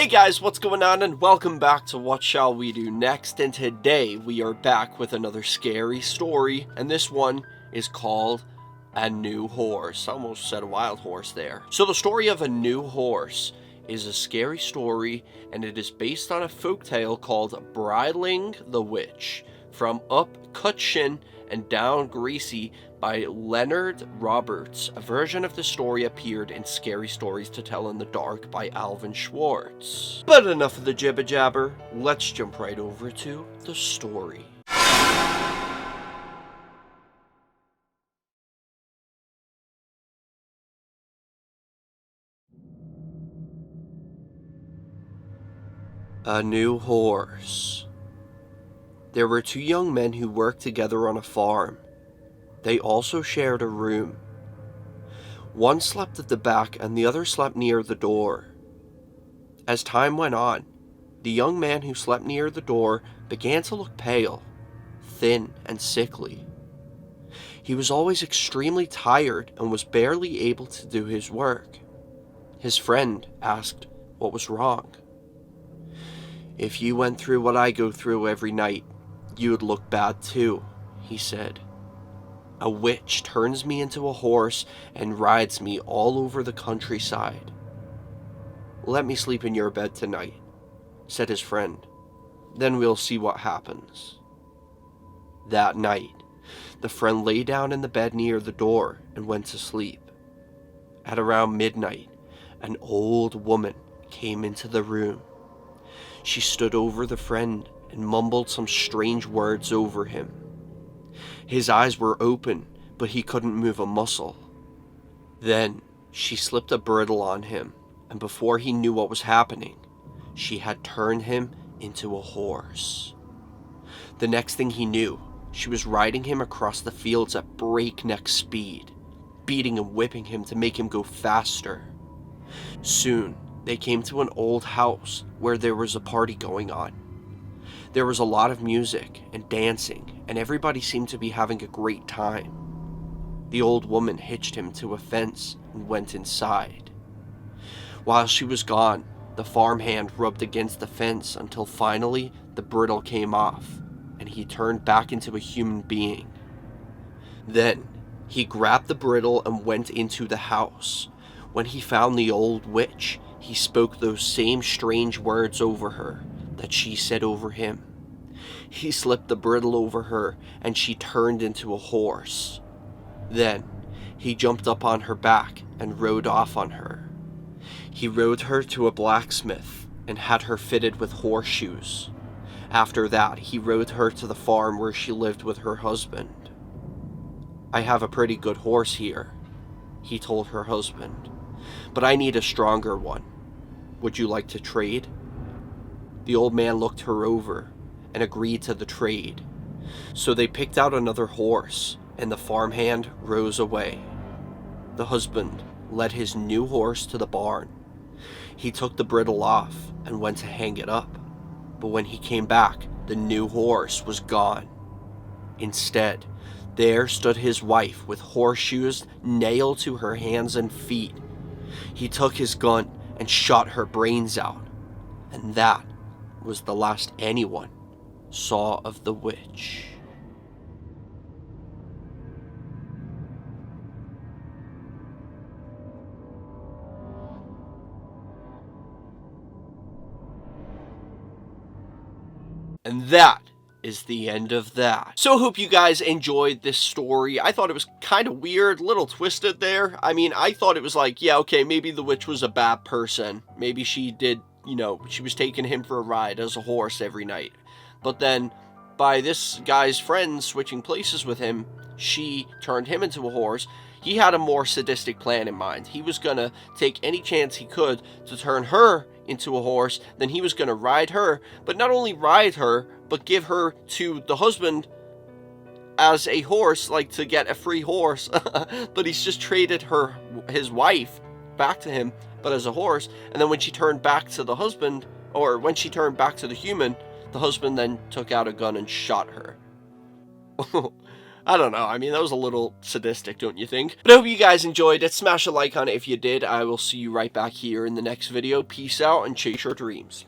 guys, what's going on, and welcome back to What Shall We Do Next, and today we are back with another scary story, and this one is called A New Horse. I almost said a wild horse there. So the story of A New Horse is a scary story, and it is based on a folktale called Bridling the Witch, from Up Cutchin and Down Greasy by Leonard Roberts. A version of the story appeared in Scary Stories to Tell in the Dark by Alvin Schwartz. But enough of the jibber jabber, let's jump right over to the story. A New Horse. There were two young men who worked together on a farm. They also shared a room. One slept at the back and the other slept near the door. As time went on, the young man who slept near the door began to look pale, thin, and sickly. He was always extremely tired and was barely able to do his work. His friend asked what was wrong. "If you went through what I go through every night, you would look bad too," he said. "A witch turns me into a horse and rides me all over the countryside." "Let me sleep in your bed tonight," said his friend. "Then we'll see what happens." That night, the friend lay down in the bed near the door and went to sleep. At around midnight, an old woman came into the room. She stood over the friend and mumbled some strange words over him. His eyes were open, but he couldn't move a muscle. Then she slipped a bridle on him, and before he knew what was happening, she had turned him into a horse. The next thing he knew, she was riding him across the fields at breakneck speed, beating and whipping him to make him go faster. Soon, they came to an old house where there was a party going on. There was a lot of music and dancing, and everybody seemed to be having a great time. The old woman hitched him to a fence and went inside. While she was gone, the farmhand rubbed against the fence until finally the bridle came off, and he turned back into a human being. Then, he grabbed the bridle and went into the house. When he found the old witch, he spoke those same strange words over her that she said over him. He slipped the bridle over her, and she turned into a horse. Then, he jumped up on her back and rode off on her. He rode her to a blacksmith and had her fitted with horseshoes. After that, he rode her to the farm where she lived with her husband. "I have a pretty good horse here," he told her husband, "but I need a stronger one. Would you like to trade?" The old man looked her over and agreed to the trade. So they picked out another horse, and the farmhand rose away. The husband led his new horse to the barn. He took the bridle off and went to hang it up, but when he came back, the new horse was gone. Instead, there stood his wife with horseshoes nailed to her hands and feet. He took his gun and shot her brains out, and that was the last anyone saw of the witch. And that is the end of that. So I hope you guys enjoyed this story. I thought it was kind of weird, a little twisted there. I mean, I thought it was like, yeah, okay, maybe the witch was a bad person. Maybe she did, she was taking him for a ride as a horse every night. But then, by this guy's friend switching places with him, she turned him into a horse. He had a more sadistic plan in mind. He was gonna take any chance he could to turn her into a horse, then he was gonna ride her, but not only ride her, but give her to the husband as a horse, like to get a free horse. But he's just traded his wife back to him, but as a horse, and then when she turned back to the husband, or when she turned back to the human, the husband then took out a gun and shot her. I don't know. I mean, that was a little sadistic, don't you think? But I hope you guys enjoyed it. Smash a like on it if you did. I will see you right back here in the next video. Peace out and chase your dreams.